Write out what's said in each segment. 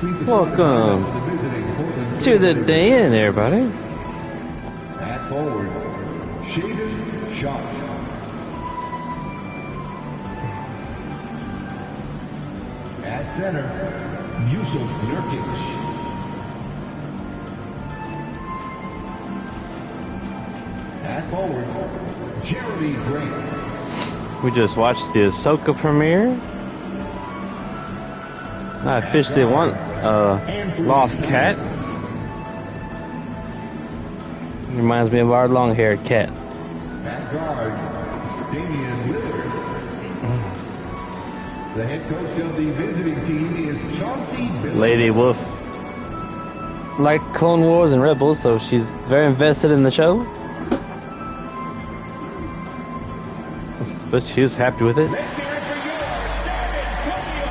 Welcome to the day in, everybody. At forward, Shaden Sharp. At center, Yusuf Nurkic. At forward, Jeremy Grant. We just watched the Ahsoka premiere. I officially won Lost Cat. Reminds me of our long-haired cat. At guard, Damian Lillard. The head coach of the visiting team is Chauncey Billups. Lady Wolf liked Clone Wars and Rebels, so she's very invested in the show. But she was happy with it.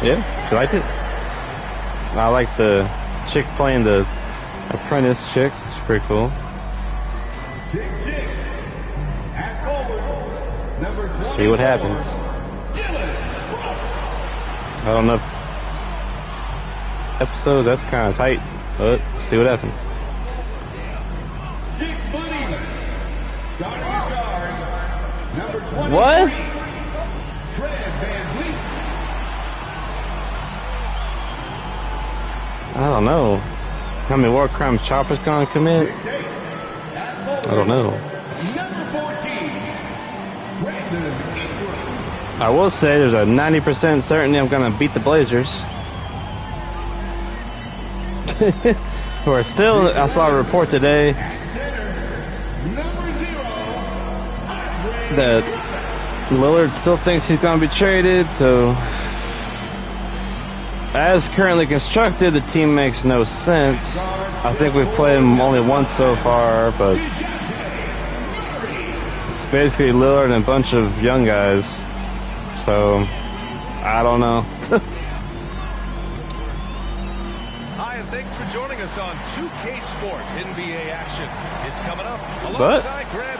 Yeah, she liked it. I like the chick playing the apprentice chick. She's pretty cool. 6'6". At forward, number 24. See what happens. I don't know. Episode, that's kind of tight, but see what happens. 6 foot even. Starting at guard, number 23. What? Fred VanVleet. I don't know. How many war crimes Chopper's gonna commit? 6'8". At forward, I don't know. number 14. Brandon Ingram. I will say there's a 90% certainty I'm gonna beat the Blazers. Who are still, I saw a report today At center, number 0. that Lillard still thinks he's gonna be traded, so as currently constructed, the team makes no sense. I think we've played him only once so far, but it's basically Lillard and a bunch of young guys. So, I don't know. Hi, and thanks for joining us on 2K Sports NBA action. It's coming up. But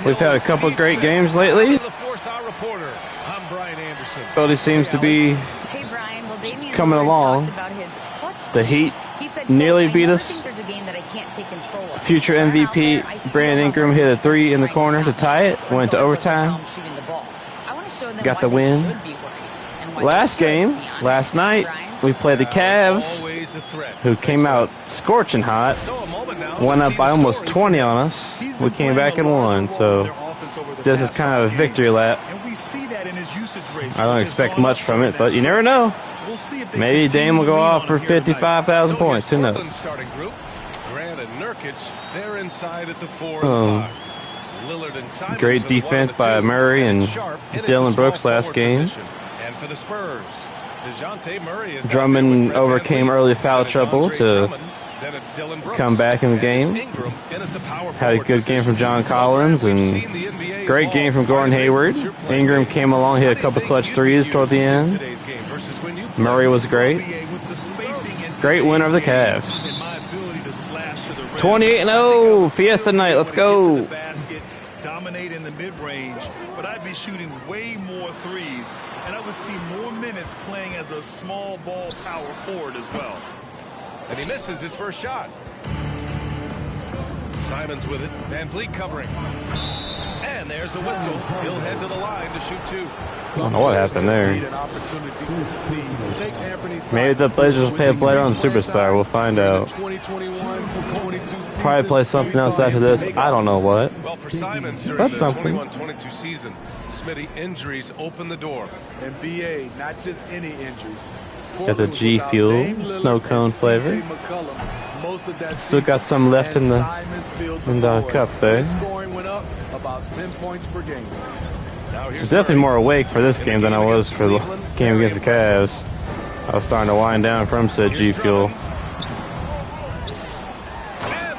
we've had a couple of great games lately. I'm Brian Anderson. Everybody seems to be Hey Brian, well, Damian coming Lillard along. talked about his clutch The game. Heat He said, nearly quote, beat "I never us. think there's a game that I can't take control of. Future When I'm out MVP there, I feel Brandon how Ingram hard hit a it is 3 in the try and corner to stop tie it. them. Went to Regardless of overtime. how I'm shooting the ball. I want to show them Got why the they win. should be worried and why Last they should game, be on last edge. night, Brian? we played the Cavs, Always a threat. who came out scorching hot. So a moment now, Went let's up see by the almost scores. 20 on us. He's We been came playing back a and larger won, role in so their offense over the this is past kind of a 5 victory games. lap. And we see that in his usage rate. I don't which has expect gone much up from during it, but that you never stretch. know. We'll see if they Maybe continue Dame will to go lean off on for him here tonight. 55,000 points. Who knows? Portland's starting group. Grant and Nurkic, they're inside at the 4 Oh. and 5. Lillard and Simons Great are the 1 defense and the by 2. Murray and Sharp in at the Dylan small Brooks last forward game. position. And for the Spurs, DeJounte Murray is out Drummond there with Fred overcame VanVleet. early foul Then it's trouble Andre to Drummond. Then it's Dylan Brooks. come back in the And it's game. Ingram in at the power Had a forward good game from position. John Collins We've and seen the NBA great game from Gordon Hayward. Ingram came along, hit a couple clutch threes toward the end. Murray was great. Great winner of the Cavs. 28-0, Fiesta night, let's go. Dominate in the mid-range, but I'd be shooting way more threes, and I would see more minutes playing as a small ball power forward as well. And he misses his first shot. Simons with it. VanVleet covering. And there's the whistle. He'll head to the line to shoot 2. I don't know what happened there. Maybe the Blazers will play a player on Superstar. We'll find out. Probably play something else after this. I don't know what. Well, for Simons during That's the something. 21-22 season, Smitty injuries opened the door. And BA, not just any injuries. Got the G Fuel snow cone flavor. Still got some left in the cup there. Scoring went up about 10 points per game. Now I was here's definitely Murray. more awake for this game than I was for the game against the Cavs. I was starting to wind down from said G Fuel. And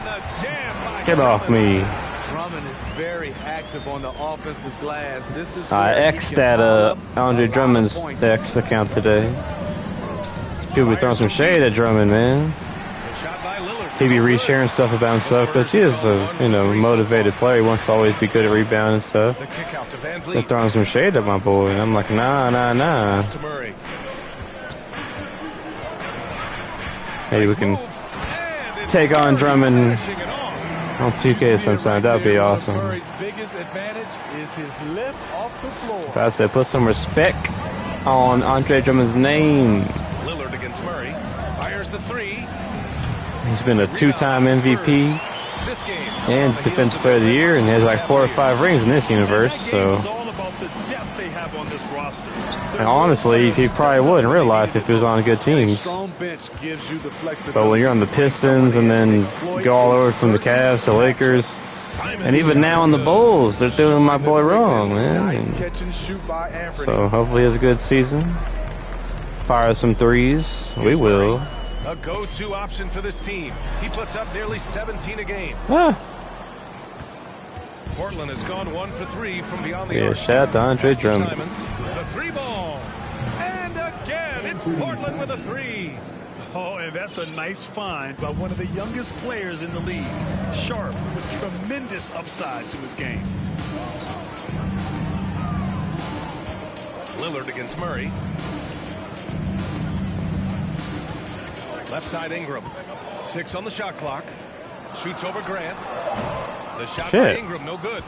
the jam by Get off me. Drummond is very active on the offensive glass. This is I where he X'd can at pile up Andre a lot Drummond's of points. X account today. People be throwing some shade at Drummond, man. shot by Lillard. He be resharing stuff about himself because he is a motivated player. He wants to always be good at rebounding and stuff. The kick out to They're VanVleet. throwing some shade at my boy, and I'm like, nah. To Murray. Maybe we can take on Drummond on 2K sometime. That'd be awesome. Murray's biggest advantage is his lift off the floor. I said, put some respect on Andre Drummond's name. Lillard against Murray. Fires the three. He's been a 2-time MVP This game and Defensive Player of the Year, and he has like 4 or 5 rings in this universe. So, It's all about the depth they have on this roster. and honestly, he probably would in real life if he was on good teams. Strong bench gives you the flexibility. But when you're on the Pistons and then go all over from the Cavs to Lakers, and even now on the Bulls, they're doing my boy wrong, Nice man. catch and shoot by Anthony. So hopefully he has a good season. Fire some threes. We will. a go-to option for this team. He puts up nearly 17 a game. Ah. Portland has gone 1 for 3 from beyond the Yeah, arc. shout out to Andre Pass to Drummond. Simons, the three ball. And again, it's Portland with a three. Oh, and that's a nice find by one of the youngest players in the league. Sharp with tremendous upside to his game. Lillard against Murray. Left side Ingram. 6 on the shot clock. Shoots over Grant. The shot by Shit. Ingram, no good.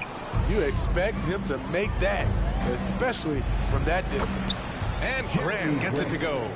You expect him to make that, especially from that distance. And Grant gets it to go.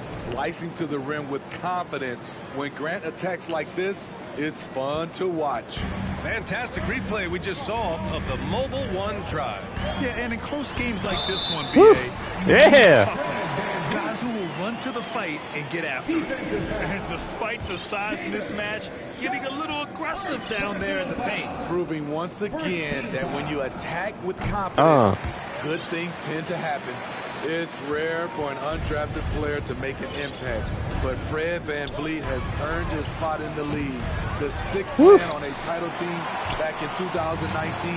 Slicing to the rim with confidence. When Grant attacks like this, it's fun to watch. Fantastic replay we just saw of the Mobile One drive. Yeah, and in close games like this one, Woo. BA, Yeah. toughness. Guys who will run to the fight and get after it. And despite the size mismatch, getting a little aggressive down there in the paint. Proving once again that when you attack with confidence, good things tend to happen. It's rare for an undrafted player to make an impact, but Fred VanVleet has earned his spot in the league. The sixth man on a title team back in 2019,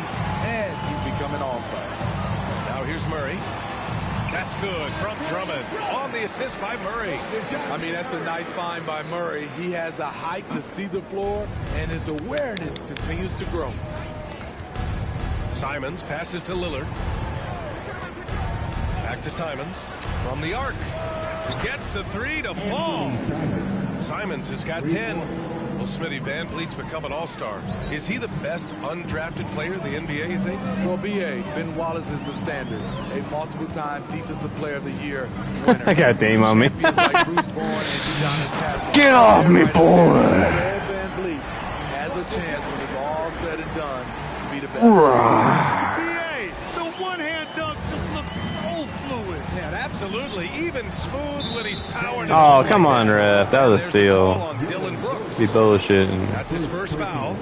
and he's become an all-star. Now here's Murray. That's good from Drummond. On the assist by Murray. I mean, that's a nice find by Murray. He has a height to see the floor, and his awareness continues to grow. Simons passes to Lillard. Back to Simons. From the arc. Gets the three to fall. Simons has got 10. Well, Smithy, VanVleet's become an all-star. Is he the best undrafted player in the NBA, you think? Well, BA, Ben Wallace is the standard. A multiple-time Defensive Player of the Year winner. I got Dame on me. Champions like Bruce Bowen and Udonis Haslem. Get off me, boy. Fred VanVleet has a chance when it's all said and done to be the best. BA, the one-hand dunk just looks so fluid. Yeah, absolutely. Even smooth when he's powered. Oh, come on, ref. That was a There's the call steal. on Dylan Brooks. Be bullshitting. That's his first foul.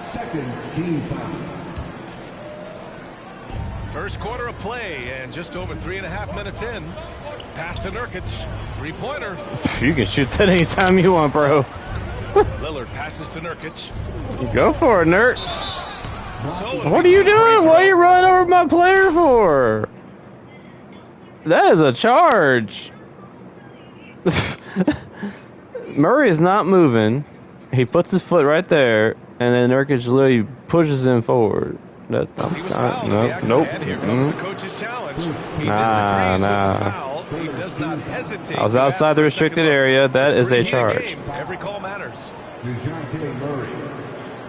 Second team foul. First quarter of play and just over 3.5 minutes in. Pass to Nurkic. Three-pointer. You can shoot that anytime you want, bro. Lillard passes to Nurkic. Go for it, Nurt. So What are you doing? What are you running over my player for? That is a charge. Murray is not moving. He puts his foot right there, and then Nurkic literally pushes him forward. That, He was fouled. nope. And here comes the Mm-mm. coach's challenge. He disagrees Nah. with the foul. He does not hesitate. I was to ask outside for the a second restricted look. area. That is a Reheat charge. game. Every call matters. DeJounte Murray.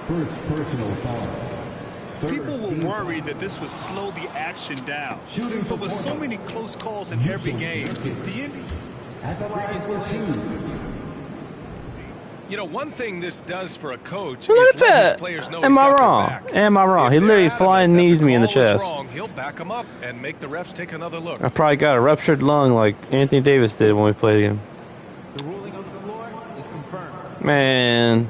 First personal foul. People were worried that this would slow the action down. Shooting for But with so Portland. many close calls in every game, the NBA At the line for two. You know, one thing this does for a coach Look is at let his that. players know Am he's I got their wrong? back. Am I wrong? If He they're literally adamant flying that knees the me in the call is chest. wrong, he'll back him up and make the refs take another look. I probably got a ruptured lung like Anthony Davis did when we played him. The ruling on the floor is confirmed. Man,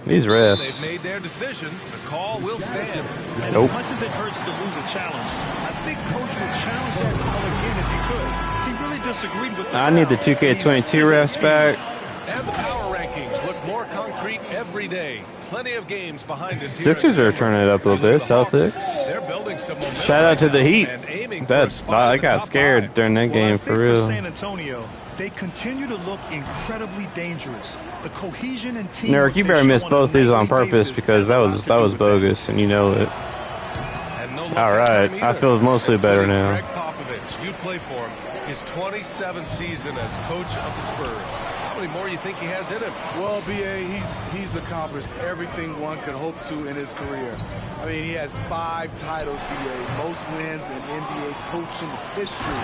these They've refs. made their decision. The call will stand. And Nope. as much as it hurts to lose a challenge, I think Coach would challenge that call again if he could. He really disagreed with the I need the foul. 2K22 refs back. And the power rankings look more concrete every day. Plenty of games behind us here. Sixers in are December. turning it up a little And bit. the Hawks, Celtics. They're building some momentum Shout out to right the now Heat. and aiming for a That spot I in the got top scared five. during that Well, I game think for real. San Antonio, they continue to look incredibly dangerous. The cohesion and team. Nurk, you better miss both these on purpose because that was bogus, and you know it. And no luck All that right, time I either. feel mostly That's better the now. Greg Popovich. You play for him. His 27th season as coach of the Spurs. How many more you think he has in him? Well, B.A., he's accomplished everything one could hope to in his career. I mean, he has 5 titles, B.A., most wins in NBA coaching history.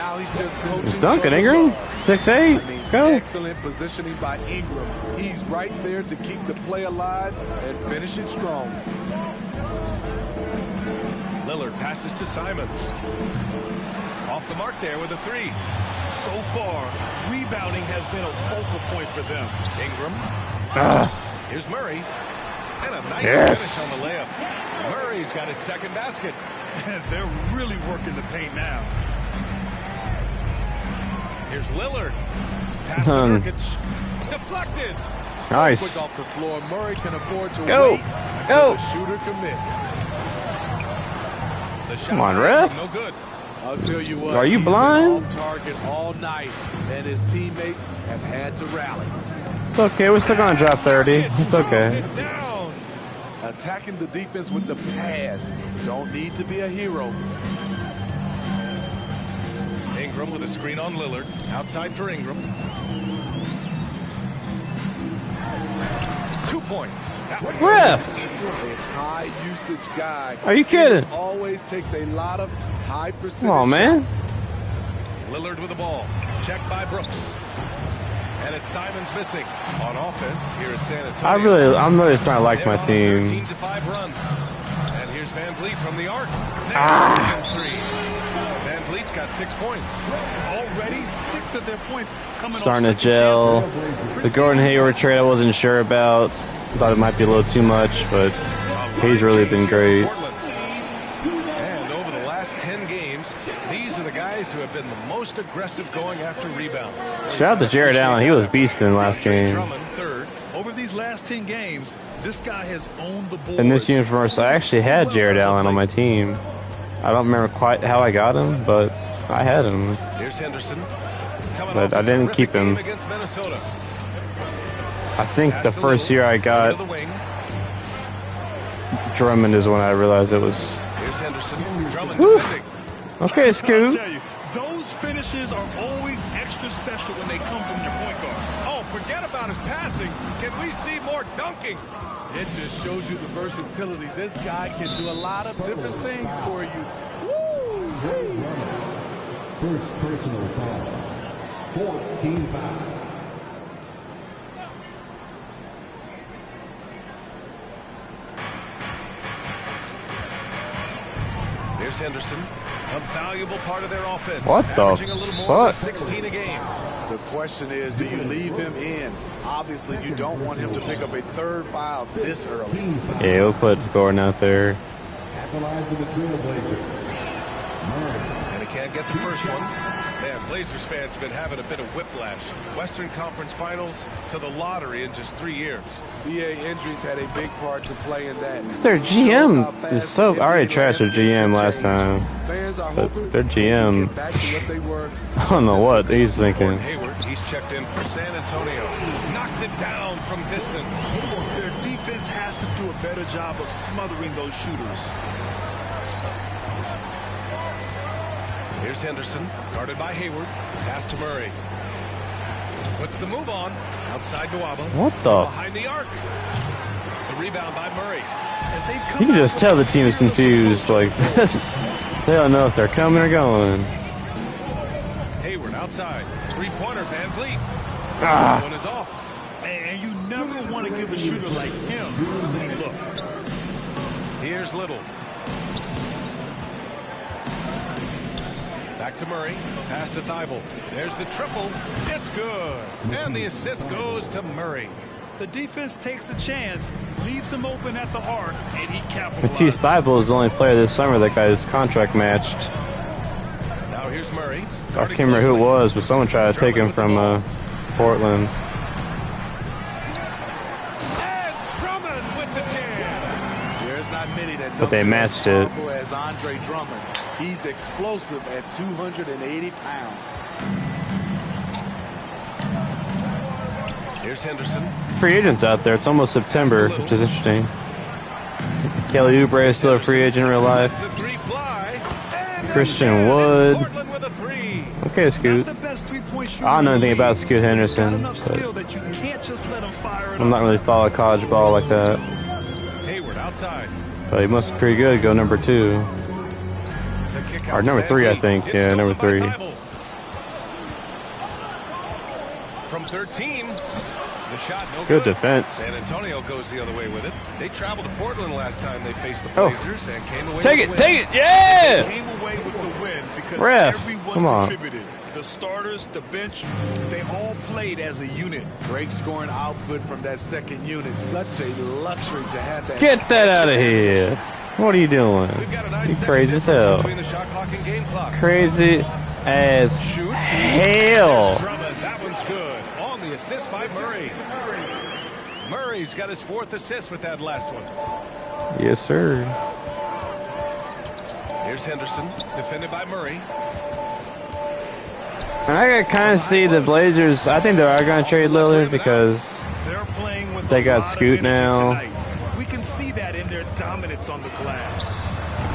Now he's just coaching. Duncan Ingram, 6'8". I mean, Go. excellent positioning by Ingram. He's right there to keep the play alive and finish it strong. Lillard passes to Simons. Off the mark there with a 3. So far, rebounding has been a focal point for them. Ingram. Here's Murray. And a nice Yes. finish on the layup. Murray's got his second basket. They're really working the paint now. Here's Lillard. Pass to Nurkic. Deflected. Nice. Quick off the floor. Murray can afford to Go. wait Go. until the shooter commits. The shot Come on, by ref. Ingram, no good. I'll tell you what. Are you he's been blind? off target all night, and his teammates have had to rally. It's okay. We're still gonna drop 30. It's okay. It down. Attacking the defense with the pass. Don't need to be a hero. Ingram with a screen on Lillard. Outside for Ingram. 2 points. That one goes. Ref. A high usage guy. Are you kidding? He always takes a lot of high percentage Come on, man. shots. Lillard with the ball. Checked by Brooks. And it's Simons missing. On offense, here is San Antonio. I'm really starting to like my They're on a team. 13-5 run. And here's Van Vliet from the arc. Nails 3. Van Vliet's got 6 points. Already 6 of their points coming Starting to off second gel. chances. The Gordon Hayward trade I wasn't sure about. Thought it might be a little too much, but he's really been great. And over the last 10 games, these are the guys who have been the most aggressive going after rebounds. Shout out to Jared Allen. He was beasting last game. Drummond, third. Over these last 10 games, this guy has owned the board. In this universe, I actually had Jared Allen on my team. I don't remember quite how I got him, but I had him. Here's Henderson. But I didn't keep him. Against Minnesota. I think the first year I got Drummond is when I realized it was. Here's Henderson. Drummond Woo. defending. Okay, I'll Scoot. tell you, those finishes are always extra special when they come from your point guard. Oh, forget about his passing. Can we see more dunking? It just shows you the versatility. This guy can do a lot of different things for you. Woo! First personal foul. 14 fouls. Here's Henderson. A valuable part of their offense. What the averaging a little more fuck? than 16 a game. The question is, do you leave him in? Obviously, you don't want him to pick up a third foul this early. Yeah, we'll put Gordon out there. At the line for the Trailblazers. And he can't get the first one. Man, Blazers fans have been having a bit of whiplash. Western Conference Finals to the lottery in just 3 years. BA injuries had a big part to play in that. Their GM is so. I already trashed their GM last time. Fans are But hoping their GM, they get back to what they were. I don't know what he's thinking. Gordon Hayward, he's checked in for San Antonio. Knocks it down from distance. Their defense has to do a better job of smothering those shooters. Here's Henderson, guarded by Hayward. Pass to Murray. Puts the move on. Outside Nwaba. What the? Behind the arc. The rebound by Murray. And they've come You can out just with tell a the team is real confused. Like they don't know if they're coming or going. Hayward outside. Three-pointer, Van Vliet. Ah. One is off. And you never want to give a shooter like him any look. Here's Little. Back to Murray. Pass to Thibault. There's the triple. It's good. And the assist goes to Murray. The defense takes a chance, leaves him open at the arc, and he capitalizes. Matisse Thybulle is the only player this summer that got his contract matched. Now here's Murray. I can't remember who it was, but someone tried to take him from Portland. And Drummond with the jam. There's not many that But they dunks matched as it. powerful as Andre Drummond. He's explosive at 280 pounds. Here's Henderson. Free agents out there. It's almost September, which is interesting. Kelly Oubre is still a free agent in real life. It's a three fly. And Christian again, it's Wood. Portland with a three. Okay, Scoot. Not the best three-point shooter I don't know in the anything about league. Scoot He's got Henderson, enough but skill that you can't just let him fire it I'm not up. really following college ball like that. Hayward outside. But he must be pretty good to go number 2. The kick Or out number to 3, I Van think. Vliet. Yeah, It's number stolen 3. by Thibault. From 13, the shot no Good good. defense. San Antonio goes the other way with it. They traveled to Portland last time they faced the Oh. Blazers and came away Take with it, the take win. it, yeah! Came away with the win because Ref, everyone come on. contributed. The starters, the bench, they all played as a unit. Great scoring output from that second unit. Such a luxury to have that. Get that out of here. What are you doing? We've got a You 9-second crazy as difference hell. between the shot clock and game clock. Crazy as Shoots. hell. Drummond, that one's good. On the assist by Murray. Murray's got his 4th assist with that last one. Yes, sir. Here's Henderson, defended by Murray. And I can kind of see the Blazers. I think they are going to trade Lillard because They're playing with They a got lot of Scoot energy now. tonight. We can see that in their dominance on the glass.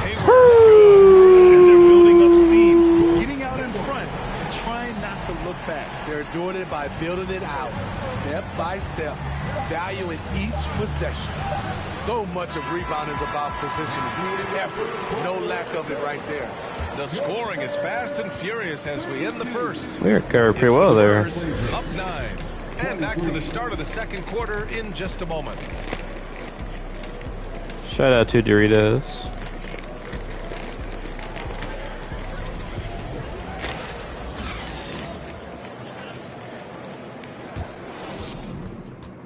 Hayward, And they're building up steam, getting out in front, and trying not to look back. They're doing it by building it out, step by step, valuing each possession. So much of rebound is about position, effort. No lack of it right there. the scoring is fast and furious as we end the first. we were covered pretty well there. Spurs up 9. And back to the start of the second quarter in just a moment. Shout out to Doritos.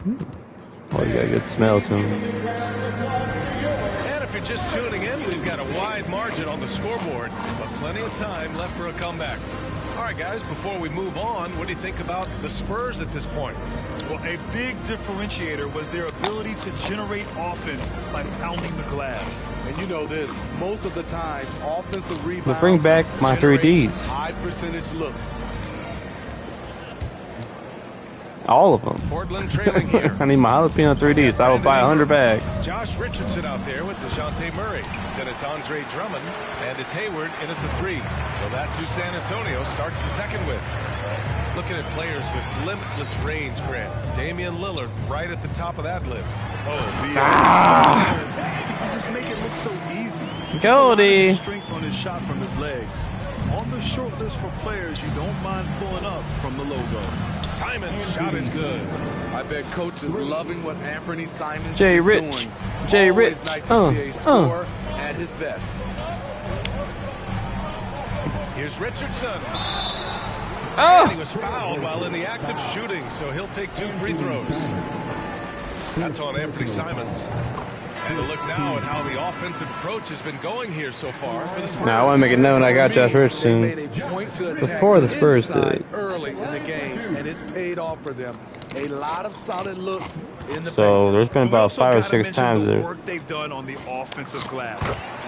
Oh, you got a good smell to them. And if you're just tuning in, we've got a wide margin on the scoreboard, but plenty of time left for a comeback. All right, guys, before we move on, what do you think about the Spurs at this point? Well, a big differentiator was their ability to generate offense by pounding the glass. And you know this, most of the time, offensive rebounds But bring back my 3Ds. high percentage looks. All of them. Portland trailing here. I need my jalapeno 3Ds. I will buy 100 bags. Josh Richardson out there with DeJounte Murray. Then it's Andre Drummond, and it's Hayward in at the 3. So that's who San Antonio starts the second with. Looking at players with limitless range, Grant. Damian Lillard right at the top of that list. Oh, the you just make it look so easy. Goldie. Strength on his shot from his legs. On the short list for players you don't mind pulling up from the logo. Simon's shot is good. I bet coach is loving what Anthony Simons Jay is Rich. doing. Jay Always Rich. nice to see a scorer at his best. Here's Richardson. Oh! And he was fouled while in the act of shooting, so he'll take 2 free throws. That's on Anthony Simons. And a look now at how the offensive approach has been going here so far for the Spurs. Now I want to make it known I got Josh They Richardson made a point to attack before the Spurs inside did. early in the game, and it's paid off for them. A lot of solid looks in the So paint. there's been We about also 5 or gotta 6 mention times the there. work they've done on the offensive glass.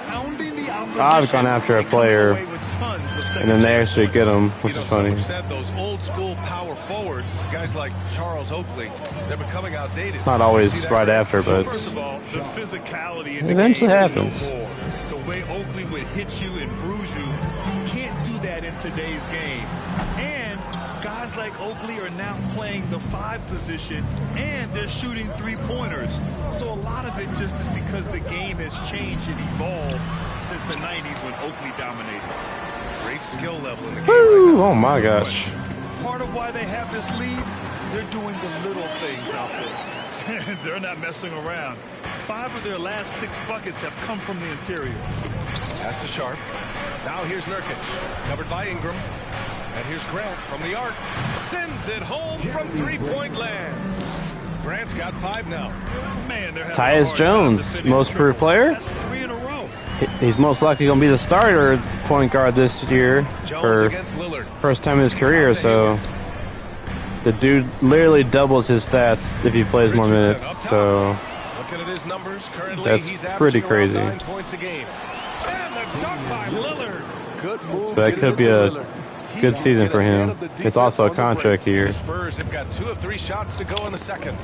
Pounding the opposition. I've gone after a and coming player, away with tons of and then they second-chance actually points. get them, You which know, is some funny. have said those old school power forwards, guys like Charles Oakley, they're becoming outdated. It's not always See that? right after, but First of all, the physicality in It the eventually game happens. is no more. The way Oakley would hit you and bruise you, you can't do that in today's game. And guys like Oakley are now playing the 5 position, and they're shooting 3-pointers. So a lot of it just is because the game has changed and evolved since the 90s when Oakley dominated. great skill level in the game Woo! right now. Oh my gosh. Part of why they have this lead, they're doing the little things out there. They're not messing around. 5 of their last 6 buckets have come from the interior. Pass to Sharp. Now here's Nurkic, covered by Ingram. And here's Grant from the arc. Sends it home from 3-point land. Grant's got 5 now. Man, they're having Tyus a hard time Jones, defending most the improved triple. player. That's 3 in a row. He's most likely going to be the starter point guard this year Jones for against Lillard. first time in his career, so the dude literally doubles his stats if he plays more minutes, so Looking at his numbers currently, That's he's pretty averaging around crazy. 9 points a game. And the dunk by Lillard. Good move. So that getting could be into a Lillard. He good will season get for ahead him. of the It's defense also a on the contract break. year. The Spurs have got 2 of 3 shots to go in the second.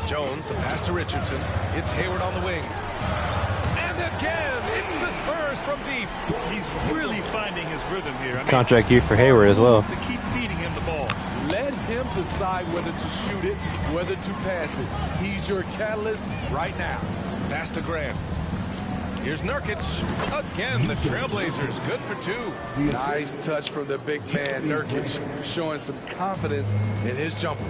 Jones, the pass to Richardson. It's Hayward on the wing. And again, it's the Spurs from deep. He's really finding his rhythm here. I mean, Contract you for Hayward as well. To keep feeding him the ball. Let him decide whether to shoot it, whether to pass it. He's your catalyst right now. Pass to Grant. Here's Nurkic. Again, the Trailblazers. Good for 2. Nice touch from the big man, Nurkic, showing some confidence in his jumper.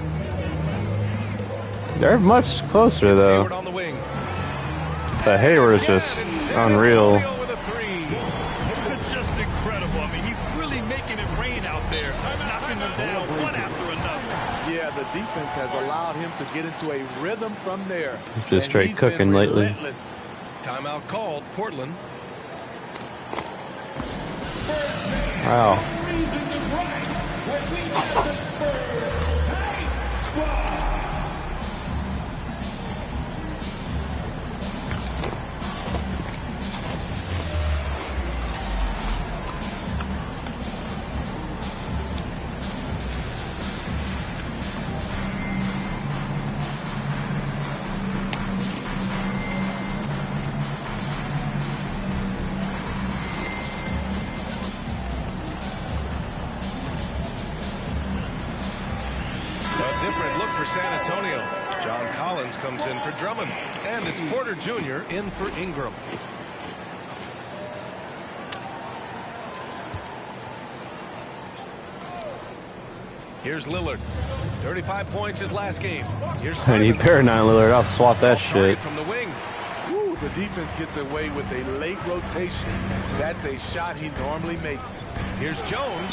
They're much closer, It's though. Hayward on the wing. The Hayward is just unreal. With a 3. Just incredible. I mean, he's really making it rain out there, knocking them down one after another. Yeah, the defense has allowed him to get into a rhythm from there. He's just straight he's cooking been lately. relentless. Timeout called. Portland. Wow. Different look for San Antonio. John Collins comes in for Drummond. And it's Porter Jr. in for Ingram. Here's Lillard. 35 points his last game. Here's And you better not, Lillard. I'll swap that shit. From the wing. Ooh, the defense gets away with a late rotation. That's a shot he normally makes. Here's Jones.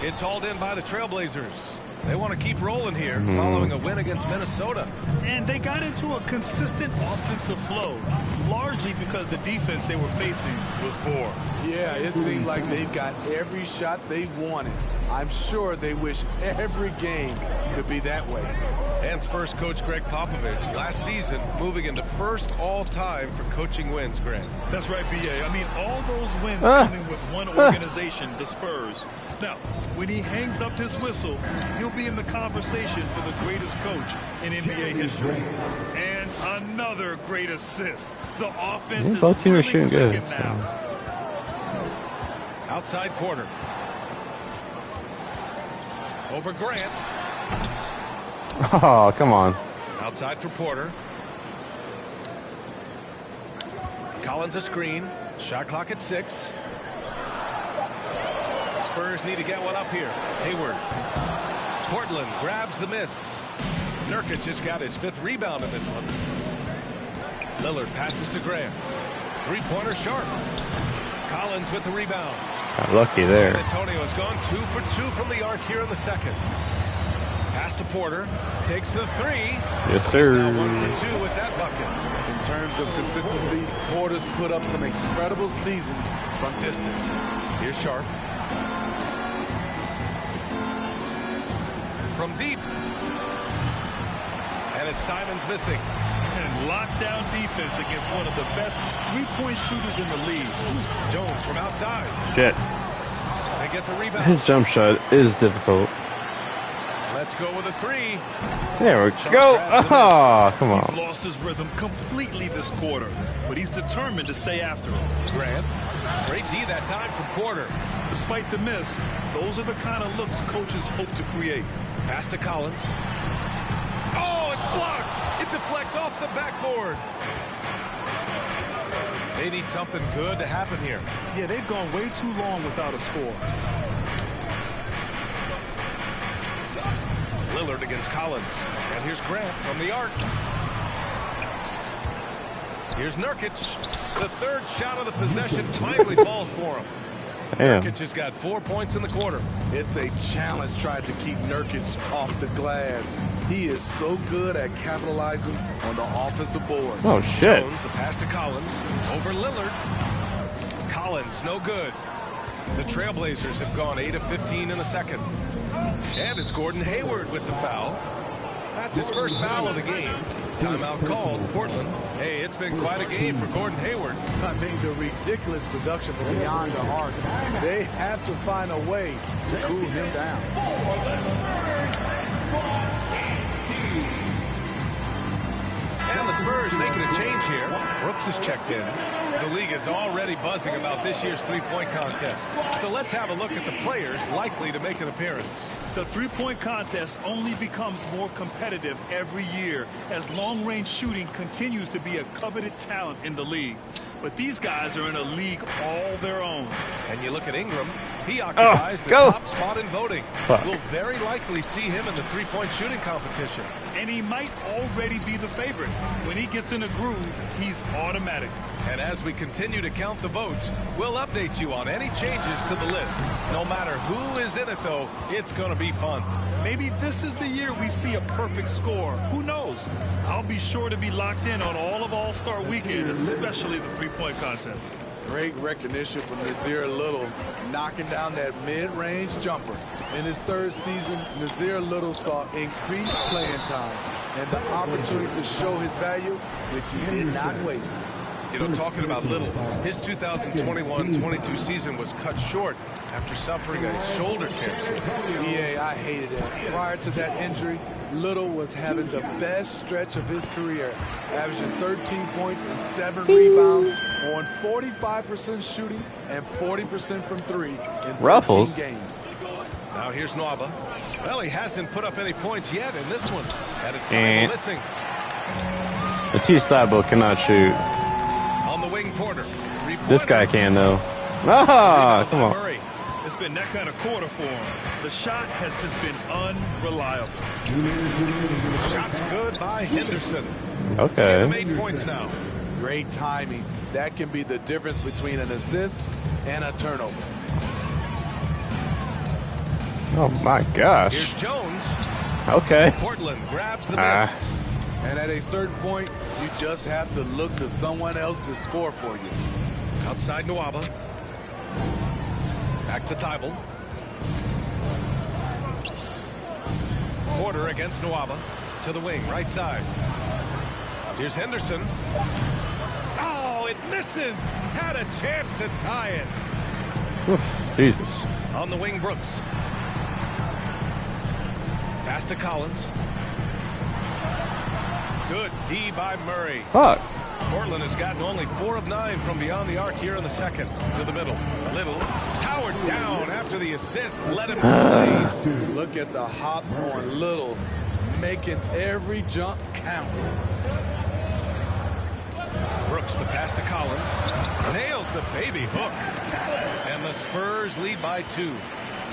It's hauled in by the Trailblazers. They want to keep rolling here, following a win against Minnesota. And they got into a consistent offensive flow, largely because the defense they were facing was poor. Yeah, it seems like they've got every shot they wanted. I'm sure they wish every game could be that way. And Spurs coach Greg Popovich last season moving into first all-time for coaching wins, Greg. That's right, B.A. I mean, all those wins coming with one organization, the Spurs. Now, when he hangs up his whistle, he'll be in the conversation for the greatest coach in NBA history. And another great assist. The offense is both teams are really shooting good. clicking now. Outside Porter. Over Grant. Oh, come on. Outside for Porter. Collins a screen. Shot clock at 6. Spurs need to get one up here. Hayward. Portland grabs the miss. Nurkic just got his 5th rebound in this one. Lillard passes to Grant. 3-pointer sharp. Collins with the rebound. Got lucky there. San Antonio has gone 2 for 2 from the arc here in the second. Pass to Porter. Takes the 3. Yes, sir. Now 1 for 2 with that bucket. In terms of consistency, Porter's put up some incredible seasons from distance. Here's Sharp. From deep. And it's Simons missing. And lockdown defense against one of the best three-point shooters in the league. Jones from outside. Shit. They get the rebound. His jump shot is difficult. Let's go with a 3. There we go. Oh, come He's on. lost his rhythm completely this quarter, but he's determined to stay after it. Grant. Great D that time from Porter. Despite the miss, those are the kind of looks coaches hope to create. Pass to Collins. Oh, it's blocked. It deflects off the backboard. They need something good to happen here. Yeah, they've gone way too long without a score. Lillard against Collins. And here's Grant from the arc. Here's Nurkic. The 3rd shot of the possession finally falls for him. Damn. Nurkic has got 4 points in the quarter. It's a challenge trying to keep Nurkic off the glass. He is so good at capitalizing on the offensive board. Oh, shit. Jones, the pass to Collins. Over Lillard. Collins, no good. The Trailblazers have gone 8 of 15 in the second. And it's Gordon Hayward with the foul. That's his first foul of the game. Timeout called, Portland. Hey, it's been quite a game for Gordon Hayward. I mean, the ridiculous production from beyond the arc. They have to find a way to cool him down. And the Spurs making a change here. Brooks is checked in. The league is already buzzing about this year's three-point contest. So let's have a look at the players likely to make an appearance. The three-point contest only becomes more competitive every year as long-range shooting continues to be a coveted talent in the league. But these guys are in a league all their own. And you look at Ingram, he occupies the top spot in voting. We'll very likely see him in the three-point shooting competition. And he might already be the favorite. When he gets in a groove, he's automatic. And as we continue to count the votes, we'll update you on any changes to the list. No matter who is in it, though, it's going to be fun. Maybe this is the year we see a perfect score. Who knows? I'll be sure to be locked in on all of All-Star Weekend, especially the three-point contest. Great recognition from Nasir Little, knocking down that mid-range jumper. In his third season, Nasir Little saw increased playing time and the opportunity to show his value, which he did not waste. You know, talking about Little, his 2021-22 season was cut short after suffering a shoulder tear. Yeah, I hated it. Prior to that injury, Little was having the best stretch of his career, averaging 13 points and 7 rebounds on 45% shooting and 40% from three in 13 games. Now here's Nwaba. Well, he hasn't put up any points yet in this one, and it's not missing. Matisse Thybulle cannot shoot. On the wing, Porter. This guy can, though. Ah, come on. Murray. It's been that kind of quarter for him. The shot has just been unreliable. Shot's good by Henderson. Okay. 8 points now. Great timing. That can be the difference between an assist and a turnover. Oh my gosh. Here's Jones. Okay. Portland grabs the miss. And at a certain point, you just have to look to someone else to score for you. Outside Nwaba. Back to Thybulle. Porter against Nwaba. To the wing, right side. Here's Henderson. Oh, it misses. Had a chance to tie it. Oof, Jesus. On the wing, Brooks. Pass to Collins. Good D by Murray. Fuck. Portland has gotten only 4 of 9 from beyond the arc here in the second. To the middle. Little. Powered down after the assist. Let him play. Look at the hops on Little, making every jump count. Brooks, the pass to Collins. Nails the baby hook. And the Spurs lead by 2.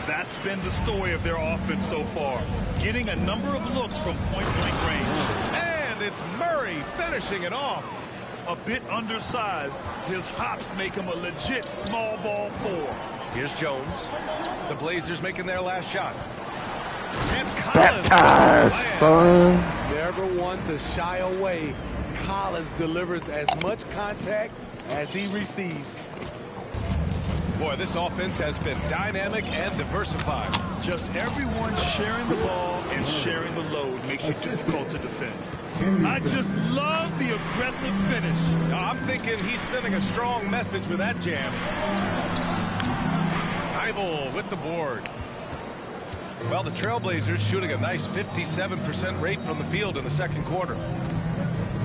That's been the story of their offense so far. Getting a number of looks from point-blank range. And it's Murray finishing it off. A bit undersized, his hops make him a legit small ball 4. Here's Jones. The Blazers making their last shot. And Collins. Baptized, son. Never one to shy away. Collins delivers as much contact as he receives. Boy, this offense has been dynamic and diversified. Just everyone sharing the ball and sharing the load makes it difficult to defend. I just love the aggressive finish. I'm thinking he's sending a strong message with that jam. Thybulle with the board. Well, the Trailblazers shooting a nice 57% rate from the field in the second quarter.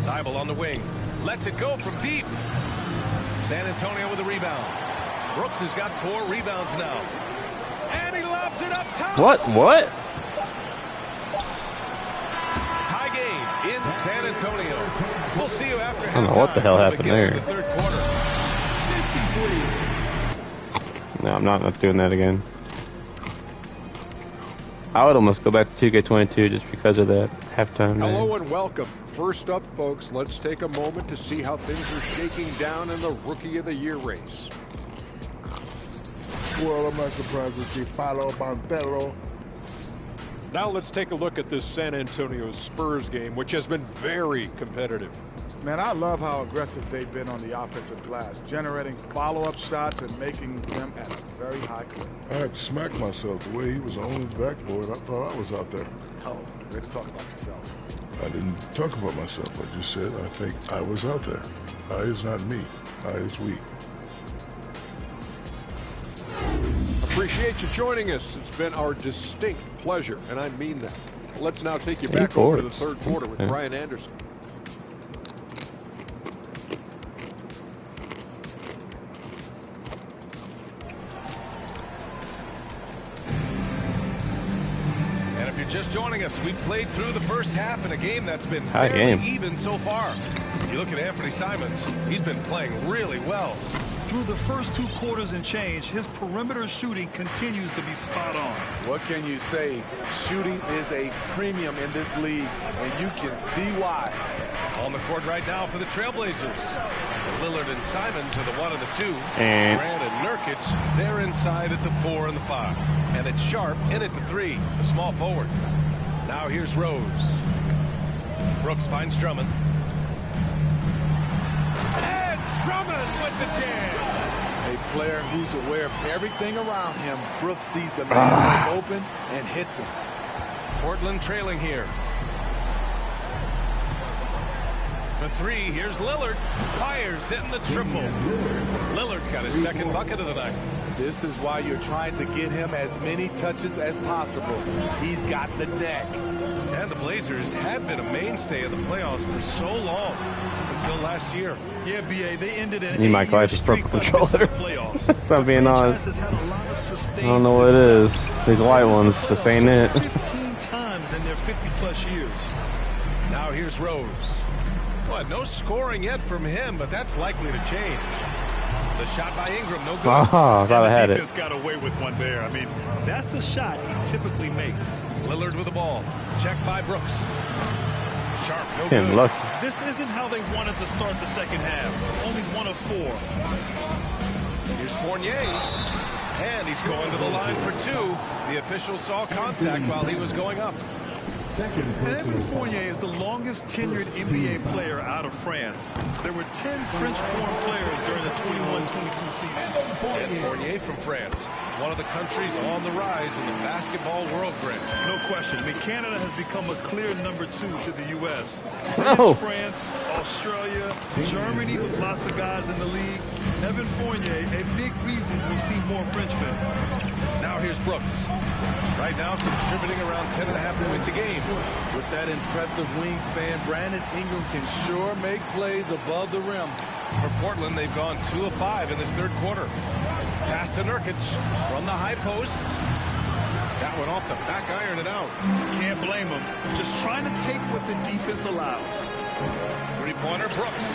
Thybulle on the wing. Lets it go from deep. San Antonio with a rebound. Brooks has got 4 rebounds now. And he lobs it up top. What? Tie game in San Antonio. We'll see you after halftime. I don't know what the hell happened there. The third quarter. No, I'm not doing that again. I would almost go back to 2K22 just because of that halftime. Hello and welcome. First up, folks, let's take a moment to see how things are shaking down in the Rookie of the Year race. Well, I'm not surprised to see Paolo Banchero. Now let's take a look at this San Antonio Spurs game, which has been very competitive. Man, I love how aggressive they've been on the offensive glass, generating follow-up shots and making them at a very high clip. I had to smack myself the way he was on his backboard. I thought I was out there. Oh, way to talk about yourself. I didn't talk about myself. I just said I think I was out there. I is not me. I is we. Appreciate you joining us. It's been our distinct pleasure, and I mean that. Let's now take you back over to the third quarter with Brian Anderson. you're just joining us, we've played through the first half in a game that's been High fairly game. even so far. You look at Anthony Simons, he's been playing really well. Through the first 2 quarters and change, his perimeter shooting continues to be spot on. What can you say? Shooting is a premium in this league, and you can see why. On the court right now for the Trailblazers. Lillard and Simons are the 1 and the 2. And Grant and Nurkic, they're inside at the 4 and the 5. And it's Sharp in at the 3, the small forward. Now here's Rose. Brooks finds Drummond. And Drummond with the jam. A player who's aware of everything around him. Brooks sees the man open and hits him. Portland trailing here. For 3, here's Lillard. Fires, hitting the triple. Lillard's got his 2nd bucket of the night. This is why you're trying to get him as many touches as possible. He's got the neck. And the Blazers had been a mainstay of the playoffs for so long, until last year. Yeah, BA, they ended an Need my 8-year glasses streak purple by controller. missing the playoffs. If I'm being honest. Franchise has had a lot of sustained I don't know what it is. success. These white ones just ain't it. 15 times in their 50-plus years. Now here's Rose. Well, no scoring yet from him, but that's likely to change. The shot by Ingram, no good. I thought I had The it. defense got away with one there. I mean, that's a shot he typically makes. Lillard with the ball. Check by Brooks. Sharp, no Him good. lucky. This isn't how they wanted to start the second half. Only 1 of 4. Here's Fournier. And he's going to the line for 2. The official saw contact while he was going up. Evan Fournier is the longest tenured NBA player out of France. There were 10 French-born players during the 21-22 season. And Fournier from France, one of the countries on the rise in the basketball world, Grant. No question. I mean, Canada has become a clear number 2 to the U.S. No. France, Australia, Germany with lots of guys in the league. Evan Fournier, a big reason we'll see more Frenchmen. Now here's Brooks. Right now contributing around 10.5 points a game. With that impressive wingspan, Brandon Ingram can sure make plays above the rim. For Portland, they've gone 2 of 5 in this 3rd quarter. Pass to Nurkic from the high post. That one off the back iron and out. Can't blame him. Just trying to take what the defense allows. 3-pointer Brooks.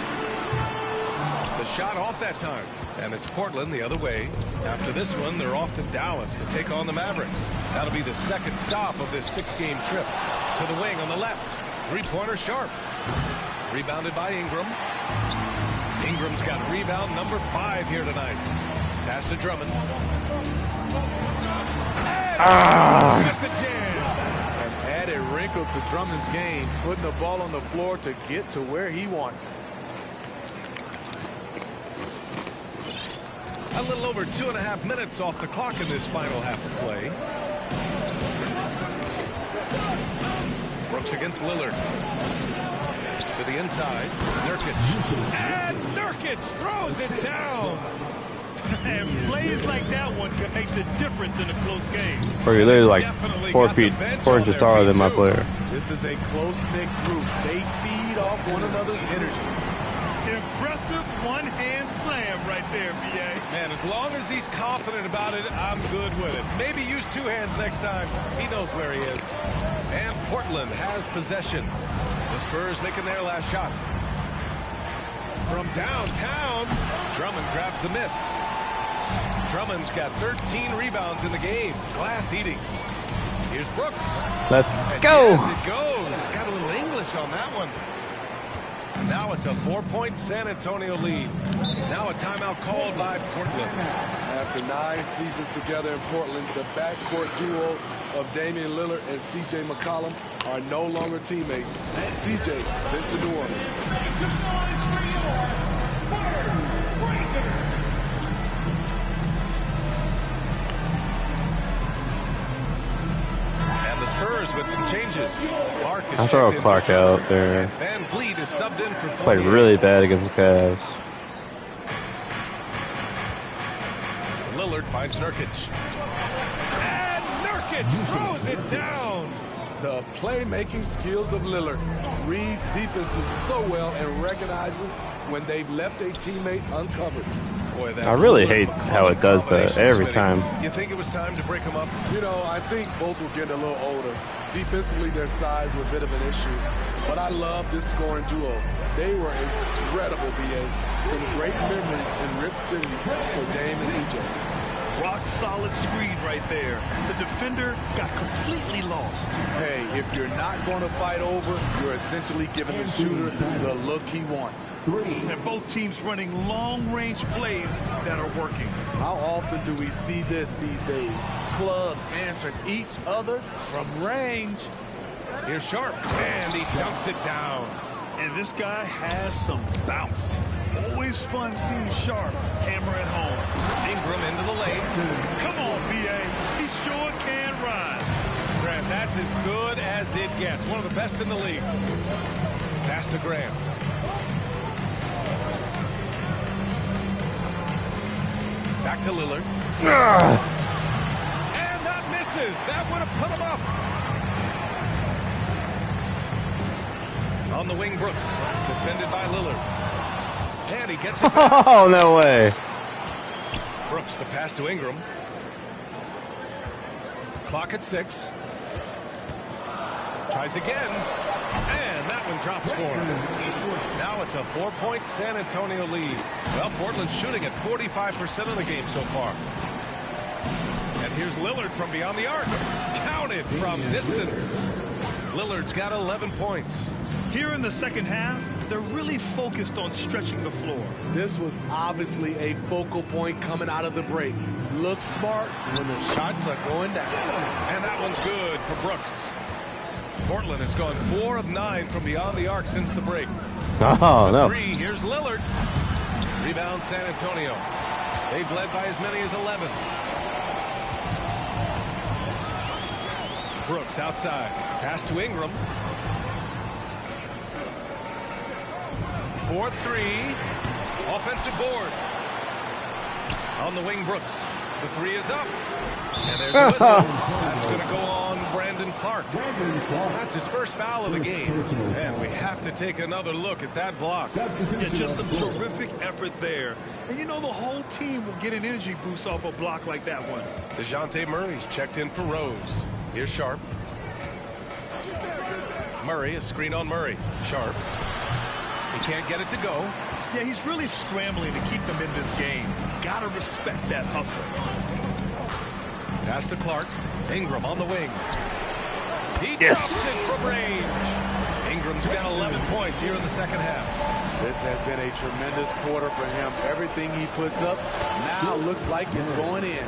The shot off that time. And it's Portland the other way. After this one, they're off to Dallas to take on the Mavericks. That'll be the 2nd stop of this 6-game trip. To the wing on the left. 3-pointer Sharp. Rebounded by Ingram. Ingram's got rebound number 5 here tonight. Pass to Drummond. And with the jam. An added wrinkle to Drummond's game, putting the ball on the floor to get to where he wants. A little over 2.5 minutes off the clock in this final half of play. Brooks against Lillard. To the inside. Nurkic. And Nurkic throws it down. And plays like that one can make the difference in a close game. Or you're literally like 4 inches taller than my player. This is a close-knit group. They feed off one another's energy. Impressive one-hand slam right there, B.A. Man, as long as he's confident about it, I'm good with it. Maybe use 2 hands next time. He knows where he is. And Portland has possession. The Spurs making their last shot. From downtown, Drummond grabs the miss. Drummond's got 13 rebounds in the game. Glass eating. Here's Brooks. Let's And go. yes, it goes. Got a little English on that one. Now it's a 4-point San Antonio lead. Now a timeout called by Portland. After 9 seasons together in Portland, the backcourt duo of Damian Lillard and C.J. McCollum are no longer teammates. C.J. sent to New Orleans. And the Spurs with some changes. Clark is I'll throw checked in Clark for out Drummond. there. Van Vliet is subbed in for Played Fournier. really bad against the Cavs. Lillard finds Nurkic. And Nurkic throws it down. The playmaking skills of Lillard. Reads defenses so well and recognizes when they've left a teammate uncovered. Boy, that I really hate how it does that every time. You think it was time to break them up? You know, I think both were getting a little older. Defensively, their size were a bit of an issue. But I love this scoring duo. They were incredible, BA. Some great memories in Rip City for Dame and CJ. Rock solid screen right there. The defender got completely lost. Hey, if you're not going to fight over, you're essentially giving the shooter the look he wants. And both teams running long-range plays that are working. How often do we see this these days? Clubs answering each other from range. Here's Sharp, and he dunks it down. And this guy has some bounce. Always fun seeing Sharp hammer it home. Ingram into the lane. Come on, B.A. He sure can ride. Graham, that's as good as it gets. One of the best in the league. Pass to Graham. Back to Lillard. And that misses. That would have put him up. On the wing, Brooks. Defended by Lillard. And he gets it back. Oh, no way. Brooks, the pass to Ingram. Clock at 6. Tries again. And that one drops for him. Now it's a 4-point San Antonio lead. Well, Portland's shooting at 45% of the game so far. And here's Lillard from beyond the arc. Counted from distance. Lillard's got 11 points. Here in the second half, they're really focused on stretching the floor. This was obviously a focal point coming out of the break. Look smart when the shots are going down. And that one's good for Brooks. Portland has gone 4 of 9 from beyond the arc since the break. Oh, no. 3, here's Lillard. Rebound San Antonio. They've led by as many as 11. Brooks outside. Pass to Ingram. 4-3. Offensive board. On the wing, Brooks. The 3 is up. And there's a whistle. That's going to go on Brandon Clark. That's his first foul of the game. And we have to take another look at that block. Yeah, just some terrific effort there. And you know the whole team will get an energy boost off a block like that one. DeJounte Murray's checked in for Rose. Here's Sharp. Murray, a screen on Murray. Sharp. He can't get it to go. Yeah, he's really scrambling to keep them in this game. Gotta respect that hustle. Pass to Clark. Ingram on the wing. He drops it from range. Ingram's got 11 points here in the second half. This has been a tremendous quarter for him. Everything he puts up now looks like it's going in.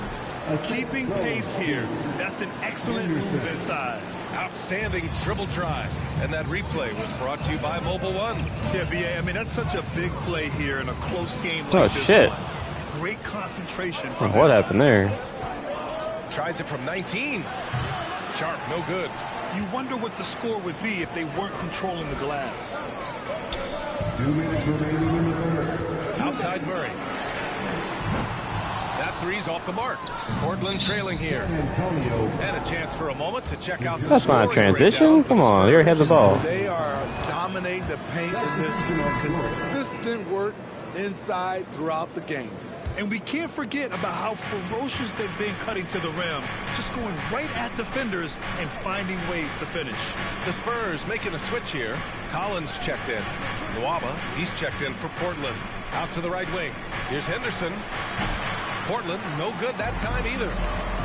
Keeping pace here. That's an excellent move inside. Outstanding dribble drive. And that replay was brought to you by Mobile One. Yeah, B.A., I mean, that's such a big play here in a close game like this shit. one. Great concentration. What happened there? Tries it from 19. Sharp, no good. You wonder what the score would be if they weren't controlling the glass. 2 minutes remaining in the third. Outside Murray. That 3's off the mark. Portland trailing here. And a chance for a moment to check out the That's not a transition. Come on, you already had the ball. They are dominating the paint in this consistent work inside throughout the game. And we can't forget about how ferocious they've been cutting to the rim, just going right at defenders and finding ways to finish. The Spurs making a switch here. Collins checked in. Nwaba, he's checked in for Portland. Out to the right wing. Here's Henderson. Portland, no good that time either.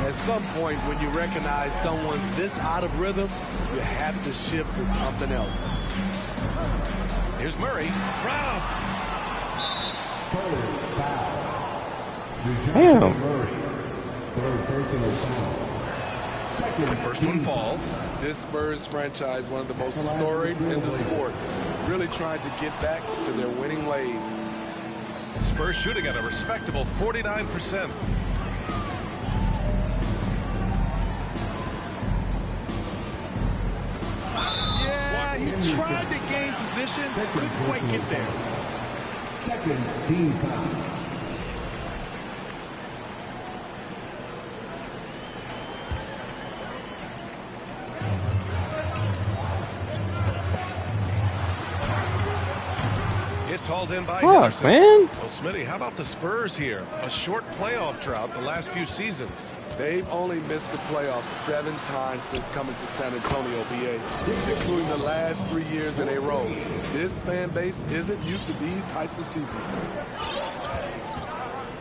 At some point, when you recognize someone's this out of rhythm, you have to shift to something else. Here's Murray. Brown. Spurs foul. Damn. Third personal foul. Second, First one falls. This Spurs franchise, one of the most storied in the sport, really trying to get back to their winning ways. Spurs shooting at a respectable 49%. Yeah, he tried to gain position, couldn't quite get there. Second team foul. It's hauled in by Fuck, Henderson. man. Well, Smitty, how about the Spurs here? A short playoff drought the last few seasons. They've only missed the playoffs 7 times since coming to San Antonio, BA, including the last 3 years in a row. This fan base isn't used to these types of seasons.